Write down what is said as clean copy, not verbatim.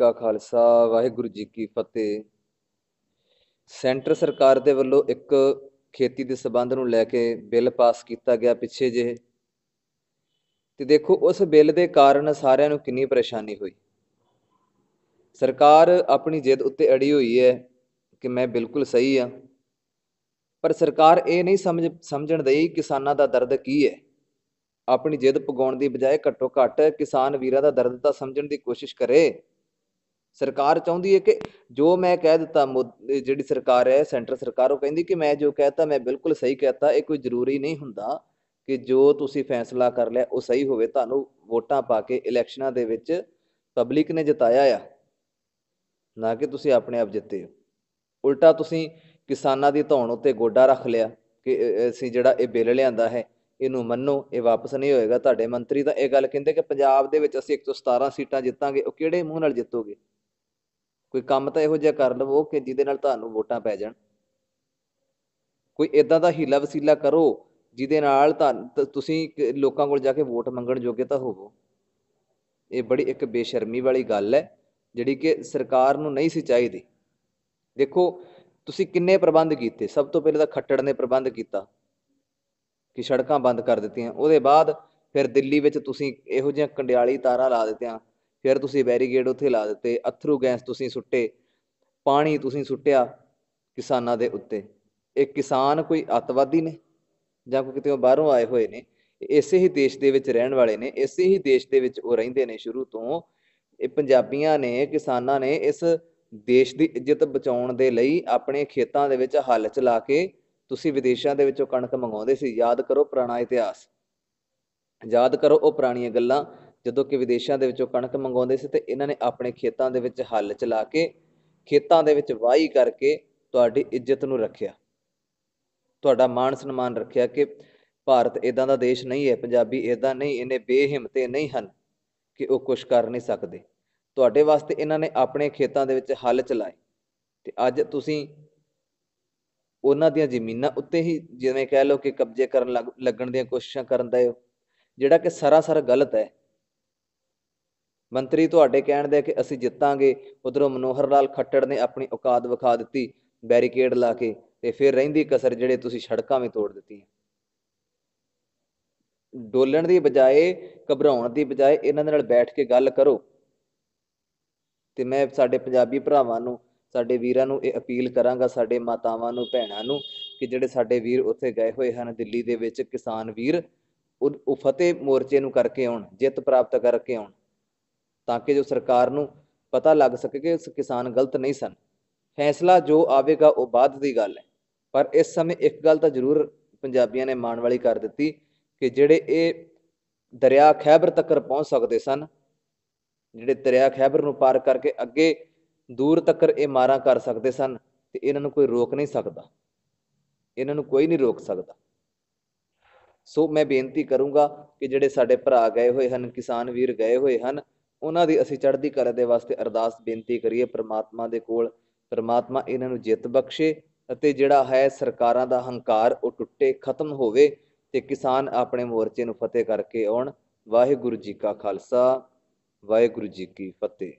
का खालसा वाहिगुरू जी की फतेह। ਸੈਂਟਰ ਸਰਕਾਰ ਦੇ ਵੱਲੋਂ ਇੱਕ ਖੇਤੀ ਦੇ ਸਬੰਧ ਨੂੰ ਲੈ ਕੇ ਬਿੱਲ ਪਾਸ ਕੀਤਾ ਗਿਆ ਪਿੱਛੇ ਜਿਹੇ, ਤੇ ਦੇਖੋ ਉਸ ਬਿੱਲ ਦੇ ਕਾਰਨ ਸਾਰਿਆਂ ਨੂੰ ਕਿੰਨੀ ਪਰੇਸ਼ਾਨੀ ਹੋਈ। ਸਰਕਾਰ ਆਪਣੀ ਜਿੱਦ ਉੱਤੇ ਅੜੀ ਹੋਈ ਹੈ ਕਿ ਮੈਂ ਬਿਲਕੁਲ ਸਹੀ ਹਾਂ, ਪਰ ਸਰਕਾਰ ਇਹ ਨਹੀਂ ਸਮਝਣ ਦਈ ਕਿਸਾਨਾਂ ਦਾ ਦਰਦ ਕੀ ਹੈ। ਆਪਣੀ ਜਿੱਦ ਪੁਗਾਉਣ ਦੀ ਬਜਾਏ ਘੱਟੋ ਘੱਟ ਕਿਸਾਨ ਵੀਰਾਂ ਦਾ ਦਰਦ ਤਾਂ ਸਮਝਣ ਦੀ ਕੋਸ਼ਿਸ਼ ਕਰੇ। ਸਰਕਾਰ ਚਾਹੁੰਦੀ ਹੈ ਕਿ ਜੋ ਮੈਂ ਕਹਿ ਦਿੱਤਾ, ਜਿਹੜੀ ਸਰਕਾਰ ਹੈ ਸੈਂਟਰ ਸਰਕਾਰ, ਉਹ ਕਹਿੰਦੀ ਕਿ ਮੈਂ ਜੋ ਕਹਿਤਾ ਮੈਂ ਬਿਲਕੁਲ ਸਹੀ ਕਹਿਤਾ। ਇਹ ਕੋਈ ਜ਼ਰੂਰੀ ਨਹੀਂ ਹੁੰਦਾ ਕਿ ਜੋ ਤੁਸੀਂ ਫੈਸਲਾ ਕਰ ਲਿਆ ਉਹ ਸਹੀ ਹੋਵੇ। ਤੁਹਾਨੂੰ ਵੋਟਾਂ ਪਾ ਕੇ ਇਲੈਕਸ਼ਨਾਂ ਦੇ ਵਿੱਚ ਪਬਲਿਕ ਨੇ ਜਿਤਾਇਆ ਆ, ਨਾ ਕਿ ਤੁਸੀਂ ਆਪਣੇ ਆਪ ਜਿੱਤੇ ਹੋ। ਉਲਟਾ ਤੁਸੀਂ ਕਿਸਾਨਾਂ ਦੀ ਧੌਣ ਉੱਤੇ ਗੋਡਾ ਰੱਖ ਲਿਆ ਕਿ ਅਸੀਂ ਜਿਹੜਾ ਇਹ ਬਿੱਲ ਲਿਆਂਦਾ ਹੈ ਇਹਨੂੰ ਮੰਨੋ, ਇਹ ਵਾਪਸ ਨਹੀਂ ਹੋਏਗਾ। ਤੁਹਾਡੇ ਮੰਤਰੀ ਤਾਂ ਇਹ ਗੱਲ ਕਹਿੰਦੇ ਕਿ ਪੰਜਾਬ ਦੇ ਵਿੱਚ ਅਸੀਂ 117 ਸੀਟਾਂ ਜਿੱਤਾਂਗੇ। ਉਹ ਕਿਹੜੇ ਮੂੰਹ ਨਾਲ ਜਿੱਤੋਗੇ? ਕੋਈ ਕੰਮ ਤਾਂ ਇਹੋ ਜਿਹਾ ਕਰ ਲਵੋ ਕਿ ਜਿਹਦੇ ਨਾਲ ਤੁਹਾਨੂੰ ਵੋਟਾਂ ਪੈ ਜਾਣ। ਕੋਈ ਇੱਦਾਂ ਦਾ ਹੀਲਾ ਵਸੀਲਾ ਕਰੋ ਜਿਹਦੇ ਨਾਲ ਤੁਸੀਂ ਲੋਕਾਂ ਕੋਲ ਜਾ ਕੇ ਵੋਟ ਮੰਗਣ ਜੋਗੇ ਤਾਂ ਹੋਵੋ। ਇਹ ਬੜੀ ਇੱਕ ਬੇਸ਼ਰਮੀ ਵਾਲੀ ਗੱਲ ਹੈ ਜਿਹੜੀ ਕਿ ਸਰਕਾਰ ਨੂੰ ਨਹੀਂ ਸੀ ਚਾਹੀਦੀ। ਦੇਖੋ ਤੁਸੀਂ ਕਿੰਨੇ ਪ੍ਰਬੰਧ ਕੀਤੇ। ਸਭ ਤੋਂ ਪਹਿਲਾਂ ਤਾਂ ਖੱਟੜ ਨੇ ਪ੍ਰਬੰਧ ਕੀਤਾ ਕਿ ਸੜਕਾਂ ਬੰਦ ਕਰ ਦਿੱਤੀਆਂ। ਉਹਦੇ ਬਾਅਦ ਫਿਰ ਦਿੱਲੀ ਵਿੱਚ ਤੁਸੀਂ ਇਹੋ ਜਿਹੀਆਂ ਕੰਡਿਆਲੀ ਤਾਰਾਂ ਲਾ ਦਿੱਤੀਆਂ, ਫਿਰ ਤੁਸੀਂ ਬੈਰੀਗੇਡ ਉੱਥੇ ਲਾ ਦਿੱਤੇ, ਅਥਰੂ ਗੈਸ ਤੁਸੀਂ ਸੁੱਟੇ, ਪਾਣੀ ਤੁਸੀਂ ਸੁੱਟਿਆ ਕਿਸਾਨਾਂ ਦੇ ਉੱਤੇ। ਇਹ ਕਿਸਾਨ ਕੋਈ ਅੱਤਵਾਦੀ ਨੇ ਜਾਂ ਕੋਈ ਕਿਤੇ ਬਾਹਰੋਂ ਆਏ ਹੋਏ ਨੇ? ਇਸੇ ਹੀ ਦੇਸ਼ ਦੇ ਵਿੱਚ ਰਹਿਣ ਵਾਲੇ ਨੇ, ਇਸੇ ਹੀ ਦੇਸ਼ ਦੇ ਵਿੱਚ ਉਹ ਰਹਿੰਦੇ ਨੇ ਸ਼ੁਰੂ ਤੋਂ। ਇਹ ਪੰਜਾਬੀਆਂ ਨੇ, ਕਿਸਾਨਾਂ ਨੇ ਇਸ ਦੇਸ਼ ਦੀ ਇੱਜ਼ਤ ਬਚਾਉਣ ਦੇ ਲਈ ਆਪਣੇ ਖੇਤਾਂ ਦੇ ਵਿੱਚ ਹੱਲ ਚਲਾ ਕੇ ਤੁਸੀਂ ਵਿਦੇਸ਼ਾਂ ਦੇ ਵਿੱਚੋਂ ਕਣਕ ਮੰਗਵਾਉਂਦੇ ਸੀ। ਯਾਦ ਕਰੋ ਪੁਰਾਣਾ ਇਤਿਹਾਸ, ਯਾਦ ਕਰੋ ਉਹ ਪੁਰਾਣੀਆਂ ਗੱਲਾਂ। ਜਦੋਂ ਕਿ ਵਿਦੇਸ਼ਾਂ ਦੇ ਵਿੱਚੋਂ ਕਣਕ ਮੰਗਵਾਉਂਦੇ ਸੀ ਤੇ ਇਹਨਾਂ ਨੇ ਆਪਣੇ ਖੇਤਾਂ ਦੇ ਵਿੱਚ ਹੱਲ ਚਲਾ ਕੇ, ਖੇਤਾਂ ਦੇ ਵਿੱਚ ਵਾਹੀ ਕਰਕੇ ਤੁਹਾਡੀ ਇੱਜ਼ਤ ਨੂੰ ਰੱਖਿਆ, ਤੁਹਾਡਾ ਮਾਣ ਸਨਮਾਨ ਰੱਖਿਆ ਕਿ ਭਾਰਤ ਇੱਦਾਂ ਦਾ ਦੇਸ਼ ਨਹੀਂ ਹੈ, ਪੰਜਾਬੀ ਇੱਦਾਂ ਨਹੀਂ, ਇਹਨੇ ਬੇਹਿੰਮਤੇ ਨਹੀਂ ਹਨ ਕਿ ਉਹ ਕੁਛ ਕਰ ਨਹੀਂ ਸਕਦੇ। ਤੁਹਾਡੇ ਵਾਸਤੇ ਇਹਨਾਂ ਨੇ ਆਪਣੇ ਖੇਤਾਂ ਦੇ ਵਿੱਚ ਹੱਲ ਚਲਾਏ ਤੇ ਅੱਜ ਤੁਸੀਂ ਉਹਨਾਂ ਦੀਆਂ ਜ਼ਮੀਨਾਂ ਉੱਤੇ ਹੀ ਜਿਵੇਂ ਕਹਿ ਲਓ ਕਿ ਕਬਜ਼ੇ ਕਰਨ ਲੱਗਣ ਦੀਆਂ ਕੋਸ਼ਿਸ਼ਾਂ ਕਰਨ ਦੇ ਹੋ, ਜਿਹੜਾ ਕਿ ਸਰਾਸਰ ਗਲਤ ਹੈ। ਮੰਤਰੀ ਤੁਹਾਡੇ ਕਹਿਣ ਦੇ ਕਿ ਅਸੀਂ ਜਿੱਤਾਂਗੇ, ਉੱਧਰੋਂ ਮਨੋਹਰ ਲਾਲ ਖੱਟੜ ਨੇ ਆਪਣੀ ਔਕਾਤ ਵਿਖਾ ਦਿੱਤੀ ਬੈਰੀਕੇਡ ਲਾ ਕੇ, ਤੇ ਫਿਰ ਰਹਿੰਦੀ ਕਸਰ ਜਿਹੜੇ ਤੁਸੀਂ ਸੜਕਾਂ ਵੀ ਤੋੜ ਦਿੱਤੀਆਂ। ਡੋਲਣ ਦੀ ਬਜਾਏ, ਘਬਰਾਉਣ ਦੀ ਬਜਾਏ ਇਹਨਾਂ ਦੇ ਨਾਲ ਬੈਠ ਕੇ ਗੱਲ ਕਰੋ। ਤੇ ਮੈਂ ਸਾਡੇ ਪੰਜਾਬੀ ਭਰਾਵਾਂ ਨੂੰ, ਸਾਡੇ ਵੀਰਾਂ ਨੂੰ ਇਹ ਅਪੀਲ ਕਰਾਂਗਾ, ਸਾਡੇ ਮਾਤਾਵਾਂ ਨੂੰ, ਭੈਣਾਂ ਨੂੰ, ਕਿ ਜਿਹੜੇ ਸਾਡੇ ਵੀਰ ਉੱਥੇ ਗਏ ਹੋਏ ਹਨ ਦਿੱਲੀ ਦੇ ਵਿੱਚ, ਕਿਸਾਨ ਵੀਰ, ਉਹ ਫਤਿਹ ਮੋਰਚੇ ਨੂੰ ਕਰਕੇ ਆਉਣ, ਜਿੱਤ ਪ੍ਰਾਪਤ ਕਰਕੇ ਆਉਣ, ਤਾਂ ਕਿ ਜੋ ਸਰਕਾਰ ਨੂੰ ਪਤਾ ਲੱਗ ਸਕੇ ਕਿ ਕਿਸਾਨ ਗਲਤ ਨਹੀਂ ਸਨ। ਫੈਸਲਾ ਜੋ ਆਵੇਗਾ ਉਹ ਬਾਅਦ ਦੀ ਗੱਲ ਹੈ, ਪਰ ਇਸ ਸਮੇਂ ਇੱਕ ਗੱਲ ਤਾਂ ਜ਼ਰੂਰ ਪੰਜਾਬੀਆਂ ਨੇ ਮਾਣ ਵਾਲੀ ਕਰ ਦਿੱਤੀ ਕਿ ਜਿਹੜੇ ਇਹ ਦਰਿਆ ਖੈਬਰ ਤੱਕ ਪਹੁੰਚ ਸਕਦੇ ਸਨ, ਜਿਹੜੇ ਦਰਿਆ ਖੈਬਰ ਨੂੰ ਪਾਰ ਕਰਕੇ ਅੱਗੇ ਦੂਰ ਤੱਕ ਇਹ ਮਾਰਾਂ ਕਰ ਸਕਦੇ ਸਨ, ਤੇ ਇਹਨਾਂ ਨੂੰ ਕੋਈ ਰੋਕ ਨਹੀਂ ਸਕਦਾ, ਇਹਨਾਂ ਨੂੰ ਕੋਈ ਨਹੀਂ ਰੋਕ ਸਕਦਾ। ਸੋ ਮੈਂ ਬੇਨਤੀ ਕਰੂੰਗਾ ਕਿ ਜਿਹੜੇ ਸਾਡੇ ਭਰਾ ਗਏ ਹੋਏ ਹਨ, ਕਿਸਾਨ ਵੀਰ ਗਏ ਹੋਏ ਹਨ, ਉਹਨਾਂ ਦੀ ਅਸੀਂ ਚੜ੍ਹਦੀ ਕਲਾ ਦੇ ਵਾਸਤੇ ਅਰਦਾਸ ਬੇਨਤੀ ਕਰੀਏ ਪ੍ਰਮਾਤਮਾ ਦੇ ਕੋਲ। ਪ੍ਰਮਾਤਮਾ ਇਹਨਾਂ ਨੂੰ ਜਿੱਤ ਬਖਸ਼ੇ ਅਤੇ ਜਿਹੜਾ ਹੈ ਸਰਕਾਰਾਂ ਦਾ ਹੰਕਾਰ ਉਹ ਟੁੱਟੇ, ਖਤਮ ਹੋਵੇ ਤੇ ਕਿਸਾਨ ਆਪਣੇ ਮੋਰਚੇ ਨੂੰ ਫਤਿਹ ਕਰਕੇ ਆਉਣ। ਵਾਹਿਗੁਰੂ ਜੀ ਕਾ ਖਾਲਸਾ, ਵਾਹਿਗੁਰੂ ਜੀ ਕੀ ਫਤਿਹ।